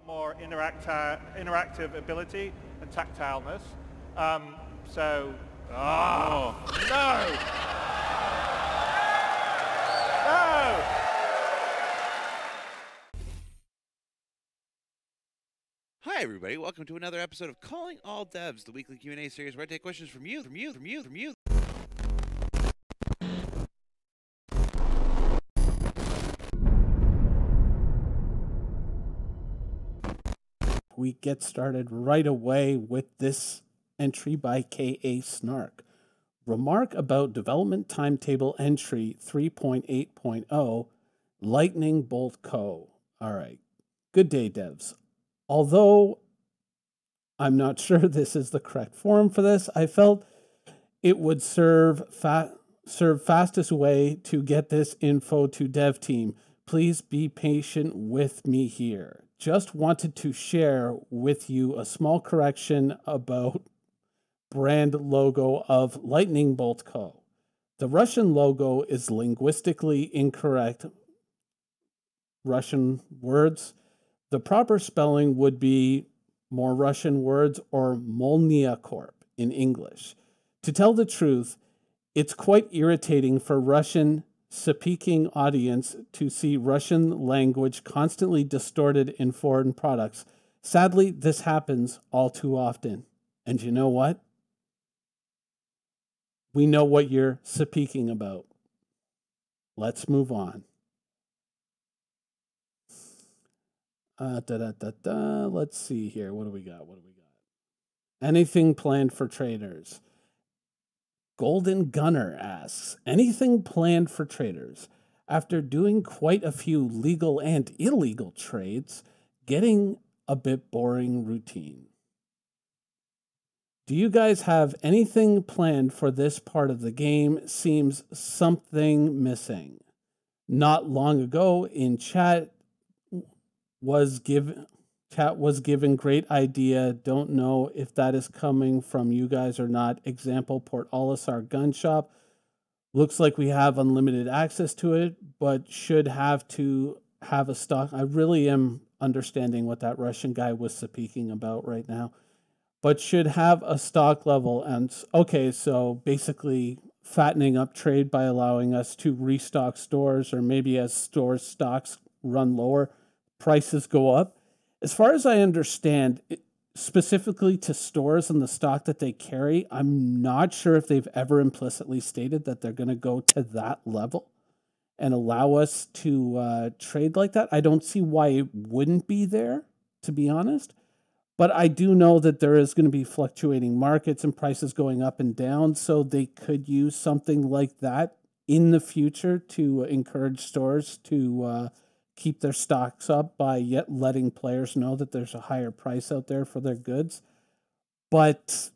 more interactive ability and tactileness. So, no! No! Hi, everybody. Welcome to another episode of Calling All Devs, the weekly Q&A series where I take questions from you. We get started right away with this entry by K.A. Snark. Remark about development timetable entry 3.8.0, Lightning Bolt Co. All right. Good day, devs. Although I'm not sure this is the correct forum for this, I felt it would serve fastest way to get this info to dev team. Please be patient with me here. Just wanted to share with you a small correction about brand logo of Lightning Bolt Co. The Russian logo is linguistically incorrect Russian words. The proper spelling would be more Russian words or Molnia Corp in English. To tell the truth, it's quite irritating for Russian-speaking audience to see Russian language constantly distorted in foreign products. Sadly, this happens all too often. And you know what? We know what you're speaking about. Let's move on. Let's see here. What do we got? Anything planned for traders? Golden Gunner asks, anything planned for traders? After doing quite a few legal and illegal trades, getting a bit boring routine. Do you guys have anything planned for this part of the game? Seems something missing. Not long ago in chat was given great idea. Don't know if that is coming from you guys or not. Example, Port Olisar gun shop. Looks like we have unlimited access to it, but should have to have a stock. I really am understanding what that Russian guy was speaking about right now. But should have a stock level. And okay, so basically fattening up trade by allowing us to restock stores, or maybe as stores stocks run lower, prices go up. As far as I understand, specifically to stores and the stock that they carry, I'm not sure if they've ever implicitly stated that they're going to go to that level and allow us to trade like that. I don't see why it wouldn't be there, to be honest. But I do know that there is going to be fluctuating markets and prices going up and down, so they could use something like that in the future to encourage stores to keep their stocks up by yet letting players know that there's a higher price out there for their goods. But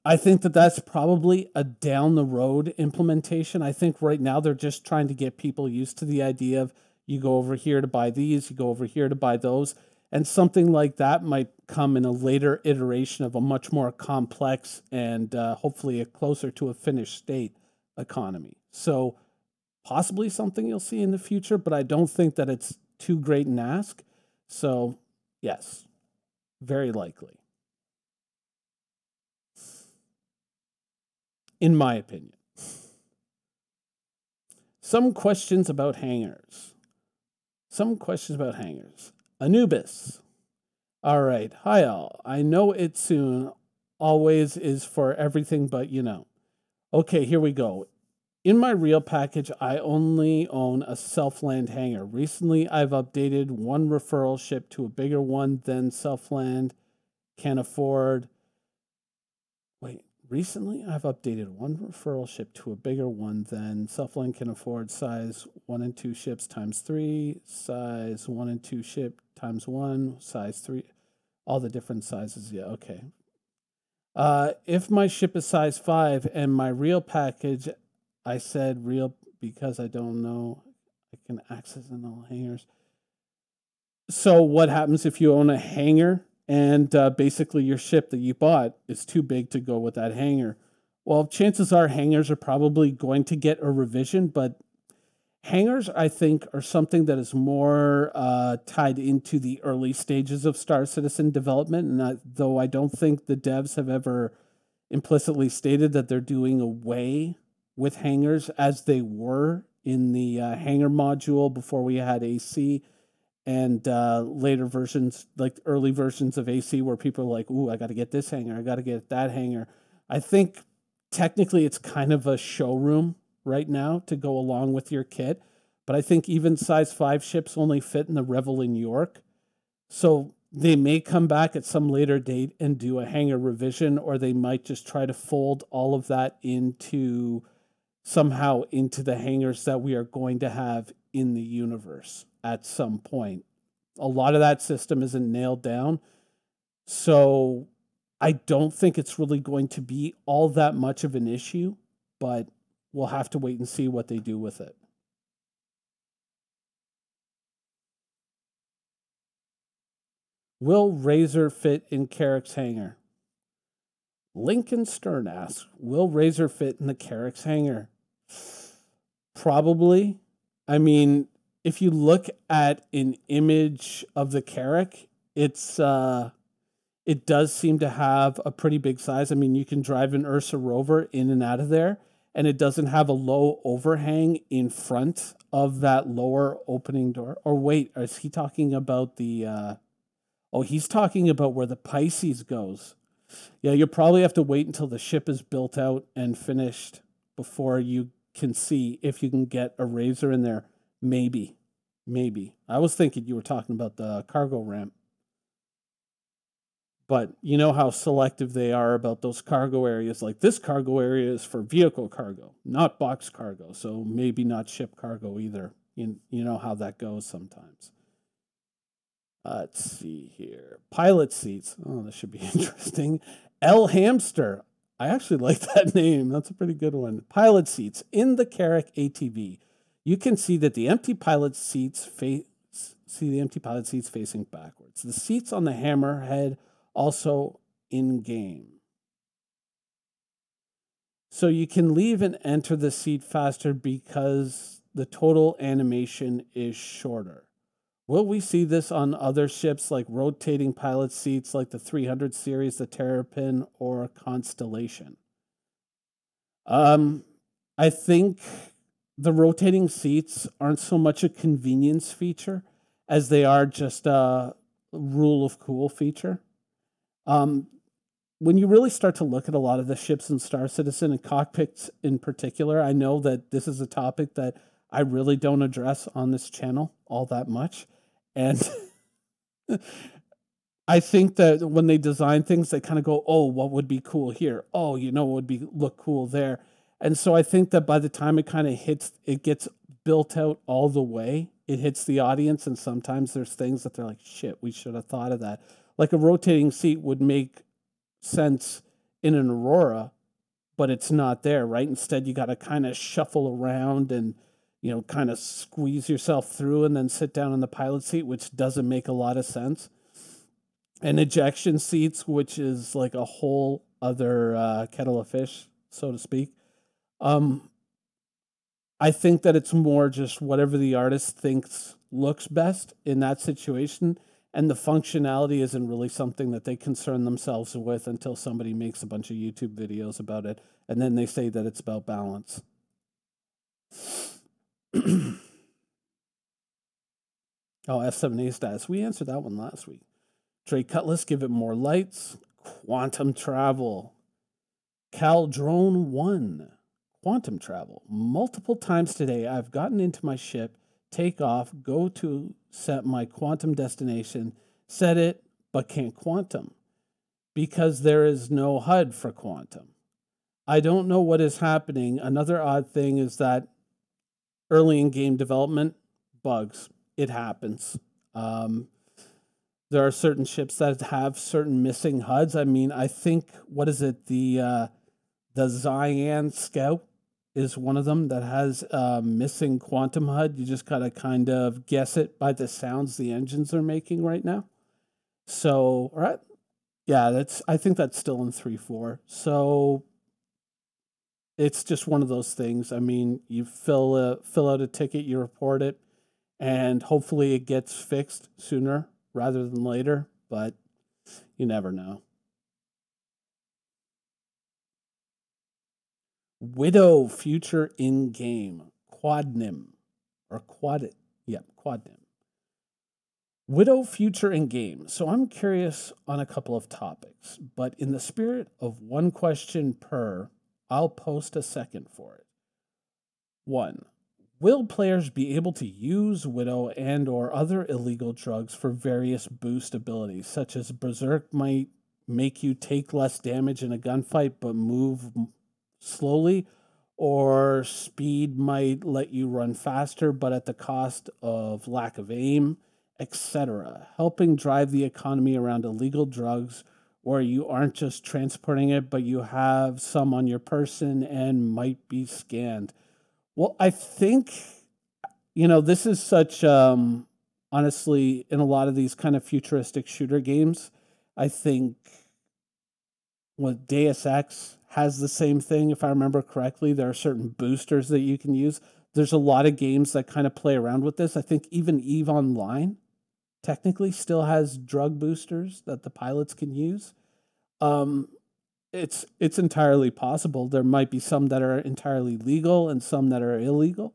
I think that that's probably a down the road implementation. I think right now they're just trying to get people used to the idea of you go over here to buy these, you go over here to buy those. And something like that might come in a later iteration of a much more complex and hopefully a closer to a finished state economy. So possibly something you'll see in the future, but I don't think that it's too great an ask. So yes, very likely. In my opinion. Some questions about hangers. Anubis. All right. Hi, all. I know it soon always is for everything, but you know. Okay, here we go. In my real package, I only own a self-land hanger. Recently, I've updated one referral ship to a bigger one than self-land can afford. Recently, I've updated one referral ship to a bigger one than Selfland can afford. Size 1 and 2 ships times 3. Size 1 and 2 ship times 1. Size 3. All the different sizes. Yeah, okay. If my ship is size 5 and my real package, I said real because I don't know. I can access in all hangars. So what happens if you own a hangar? And basically your ship that you bought is too big to go with that hangar? Well, chances are hangars are probably going to get a revision, but Hangars, I think, are something that is more tied into the early stages of Star Citizen development. And though I don't think the devs have ever implicitly stated that they're doing away with hangars as they were in the hangar module before we had AC, and later versions, like early versions of AC, where people are like, ooh, I got to get this hangar, I got to get that hangar. I think technically it's kind of a showroom right now to go along with your kit. But I think even size 5 ships only fit in the Revel in York. So they may come back at some later date and do a hangar revision, or they might just try to fold all of that into somehow into the hangars that we are going to have in the universe at some point. A lot of that system isn't nailed down. So I don't think it's really going to be all that much of an issue, but we'll have to wait and see what they do with it. Will Razor fit in Carrick's hangar? Lincoln Stern asks, will Razor fit in the Carrick's hangar? Probably. I mean, if you look at an image of the Carrick, it does seem to have a pretty big size. I mean, you can drive an Ursa Rover in and out of there, and it doesn't have a low overhang in front of that lower opening door. Or wait, is he talking about the... Oh, he's talking about where the Pisces goes. Yeah, you'll probably have to wait until the ship is built out and finished before you can see if you can get a Razor in there. Maybe. I was thinking you were talking about the cargo ramp. But you know how selective they are about those cargo areas. Like, this cargo area is for vehicle cargo, not box cargo. So maybe not ship cargo either. You know how that goes sometimes. Let's see here. Pilot seats. Oh, this should be interesting. L Hamster. I actually like that name. That's a pretty good one. Pilot seats. In the Carrick ATV, you can see that the empty pilot seats facing backwards. The seats on the Hammerhead also in game. So you can leave and enter the seat faster because the total animation is shorter. Will we see this on other ships like rotating pilot seats like the 300 series, the Terrapin, or Constellation? I think the rotating seats aren't so much a convenience feature as they are just a rule of cool feature. When you really start to look at a lot of the ships in Star Citizen and cockpits in particular, I know that this is a topic that I really don't address on this channel all that much. And I think that when they design things, they kind of go, oh, what would be cool here? Oh, what would look cool there? And so I think that by the time it kind of gets built out all the way, it hits the audience. And sometimes there's things that they're like, shit, we should have thought of that. Like a rotating seat would make sense in an Aurora, but it's not there, right? Instead, you got to kind of shuffle around and kind of squeeze yourself through and then sit down in the pilot seat, which doesn't make a lot of sense. And ejection seats, which is like a whole other kettle of fish, so to speak. I think that it's more just whatever the artist thinks looks best in that situation. And the functionality isn't really something that they concern themselves with until somebody makes a bunch of YouTube videos about it. And then they say that it's about balance. Oh, F7A status. We answered that one last week. Trey Cutlass, give it more lights. Quantum travel. Caldrone 1. Quantum travel. Multiple times today, I've gotten into my ship, take off, go to set my quantum destination, set it, but can't quantum because there is no HUD for quantum. I don't know what is happening. Another odd thing is that early in game development, bugs. It happens. There are certain ships that have certain missing HUDs. I mean, I think, what is it? The Cyan Scout is one of them that has missing quantum HUD. You just got to kind of guess it by the sounds the engines are making right now. So, all right. Yeah, I think that's still in 3.4. So it's just one of those things. I mean, you fill out a ticket, you report it, and hopefully it gets fixed sooner rather than later, but you never know. Widow future in game. Quadnim. Or quad yeah, Quadnim. Widow future in game. So I'm curious on a couple of topics, but in the spirit of one question per, I'll post a second for it. 1. Will players be able to use Widow and or other illegal drugs for various boost abilities, such as Berserk might make you take less damage in a gunfight but move slowly, or Speed might let you run faster but at the cost of lack of aim, etc., helping drive the economy around illegal drugs where you aren't just transporting it, but you have some on your person and might be scanned. Well, I think, this is such, honestly, in a lot of these kind of futuristic shooter games, I think what Deus Ex has the same thing, if I remember correctly. There are certain boosters that you can use. There's a lot of games that kind of play around with this. I think even EVE Online technically still has drug boosters that the pilots can use. Um, it's entirely possible. There might be some that are entirely legal and some that are illegal.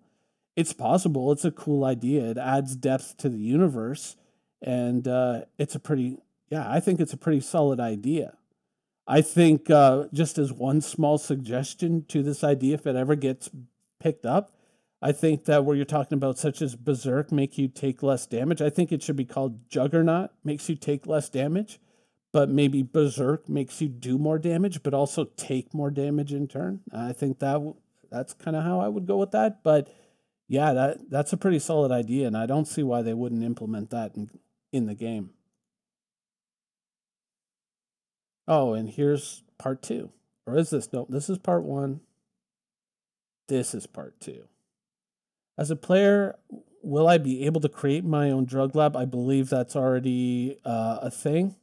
It's possible. It's a cool idea. It adds depth to the universe, and I think it's a pretty solid idea. I think just as one small suggestion to this idea, if it ever gets picked up, I think that where you're talking about such as Berserk make you take less damage, I think it should be called Juggernaut makes you take less damage, but maybe Berserk makes you do more damage, but also take more damage in turn. I think that's kind of how I would go with that. But yeah, that's a pretty solid idea, and I don't see why they wouldn't implement that in the game. Oh, and here's part 2. Or is this? No, this is part 1. This is part 2. As a player, will I be able to create my own drug lab? I believe that's already a thing.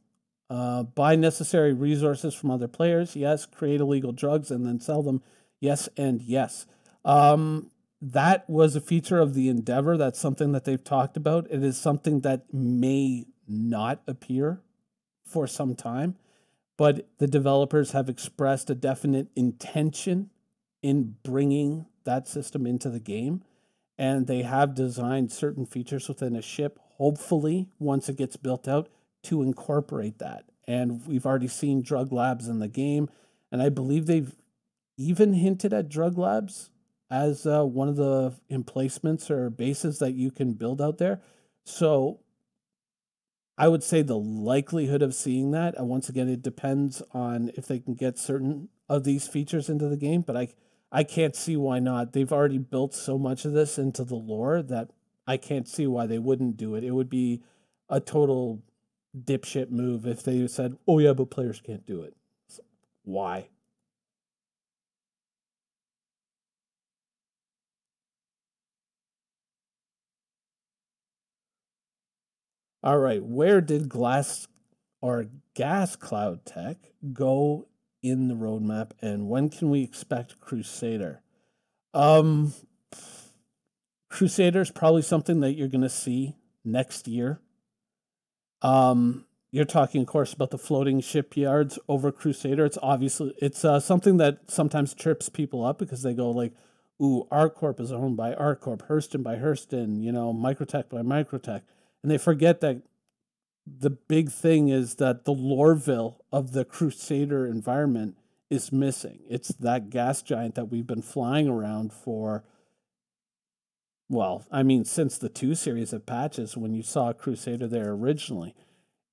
Buy necessary resources from other players. Yes. Create illegal drugs and then sell them. Yes and yes. That was a feature of the Endeavor. That's something that they've talked about. It is something that may not appear for some time, but the developers have expressed a definite intention in bringing that system into the game. And they have designed certain features within a ship, hopefully, once it gets built out, to incorporate that. And we've already seen drug labs in the game. And I believe they've even hinted at drug labs as one of the emplacements or bases that you can build out there. So I would say the likelihood of seeing that, once again, it depends on if they can get certain of these features into the game, but I can't see why not. They've already built so much of this into the lore that I can't see why they wouldn't do it. It would be a total dipshit move if they said, oh yeah, but players can't do it. Why? All right, where did gas cloud tech go in the roadmap, and when can we expect Crusader? Um, Crusader is probably something that you're going to see next year. You're talking, of course, about the floating shipyards over Crusader. It's something that sometimes trips people up because they go like, "Ooh, ArcCorp is owned by ArcCorp, Hurston by Hurston, Microtech by Microtech," and they forget that the big thing is that the Loreville of the Crusader environment is missing. It's that gas giant that we've been flying around for, well, I mean, since the 2 series of patches when you saw Crusader there originally.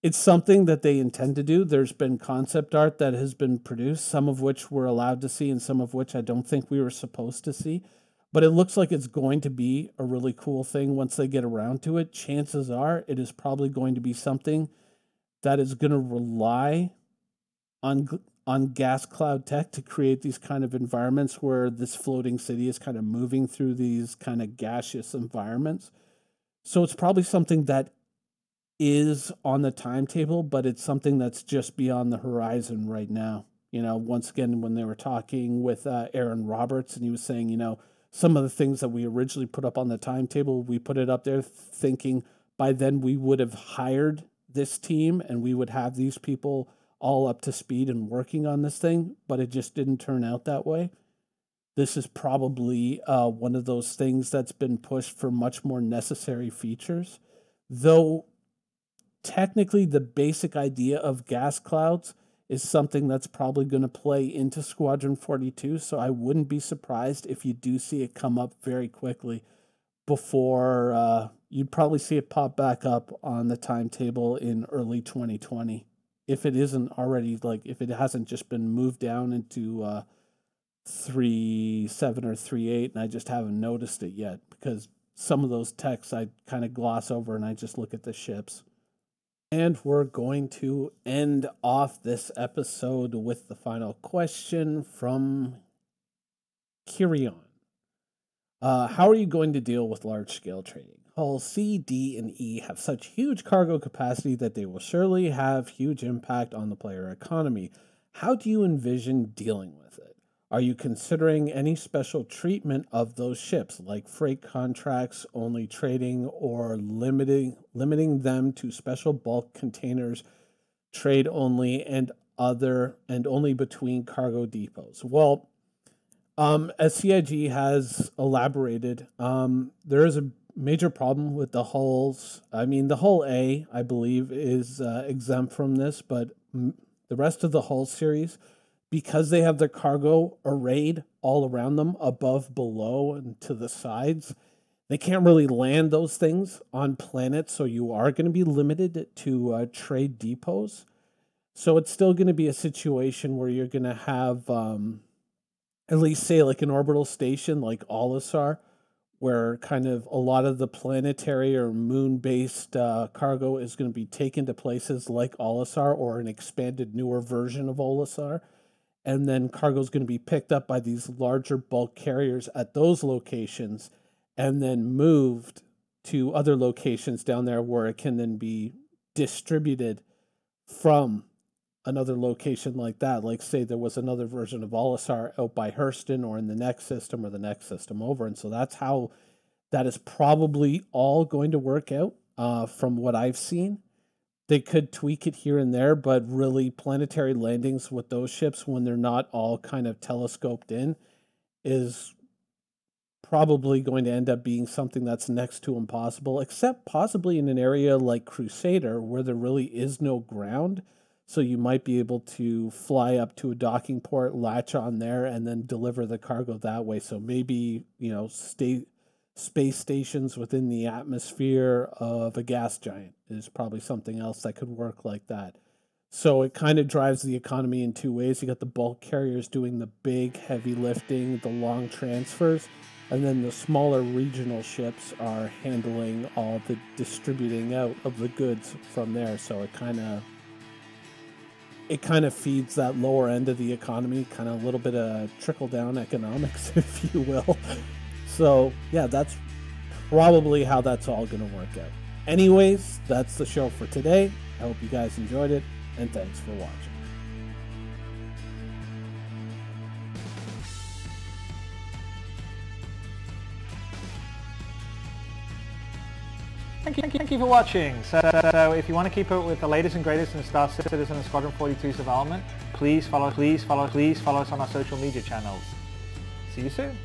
It's something that they intend to do. There's been concept art that has been produced, some of which we're allowed to see and some of which I don't think we were supposed to see. But it looks like it's going to be a really cool thing once they get around to it. Chances are it is probably going to be something that is going to rely on gas cloud tech to create these kind of environments where this floating city is kind of moving through these kind of gaseous environments. So it's probably something that is on the timetable, but it's something that's just beyond the horizon right now. You know, once again, when they were talking with Aaron Roberts, and he was saying, you know, some of the things that we originally put up on the timetable, we put it up there thinking by then we would have hired this team and we would have these people all up to speed and working on this thing, but it just didn't turn out that way. This is probably one of those things that's been pushed for much more necessary features. Though technically the basic idea of gas clouds is something that's probably going to play into Squadron 42, so I wouldn't be surprised if you do see it come up very quickly before you'd probably see it pop back up on the timetable in early 2020. If it isn't already, like, if it hasn't just been moved down into 3.7 or 3.8 and I just haven't noticed it yet, because some of those texts I kind of gloss over and I just look at the ships. And we're going to end off this episode with the final question from Kirion. How are you going to deal with large-scale trading? Hull C, D, and E have such huge cargo capacity that they will surely have huge impact on the player economy. How do you envision dealing with it? Are you considering any special treatment of those ships, like freight contracts, only trading, or limiting them to special bulk containers, trade only, and only between cargo depots? Well, as CIG has elaborated, there is a major problem with the hulls. I mean, the hull A, I believe, is exempt from this, but the rest of the hull series, because they have their cargo arrayed all around them, above, below, and to the sides, they can't really land those things on planets, so you are going to be limited to trade depots. So it's still going to be a situation where you're going to have, at least say, like an orbital station like Olisar, where kind of a lot of the planetary or moon-based cargo is going to be taken to places like Olisar or an expanded, newer version of Olisar. And then cargo is going to be picked up by these larger bulk carriers at those locations and then moved to other locations down there where it can then be distributed from another location like that. Like, say there was another version of Olisar out by Hurston or in the next system or the next system over. And so that's how that is probably all going to work out from what I've seen. They could tweak it here and there, but really planetary landings with those ships when they're not all kind of telescoped in is probably going to end up being something that's next to impossible, except possibly in an area like Crusader where there really is no ground. So you might be able to fly up to a docking port, latch on there, and then deliver the cargo that way. So maybe, you know, space stations within the atmosphere of a gas giant is probably something else that could work like that. So it kind of drives the economy in two ways. You got the bulk carriers doing the big heavy lifting, the long transfers, and then the smaller regional ships are handling all the distributing out of the goods from there. So it kind of feeds that lower end of the economy, kind of a little bit of trickle down economics, if you will. So yeah, that's probably how that's all going to work out. Anyways, that's the show for today. I hope you guys enjoyed it, and thanks for watching. Thank you for watching. So if you want to keep up with the latest and greatest in Star Citizen and Squadron 42's development, please follow us on our social media channels. See you soon.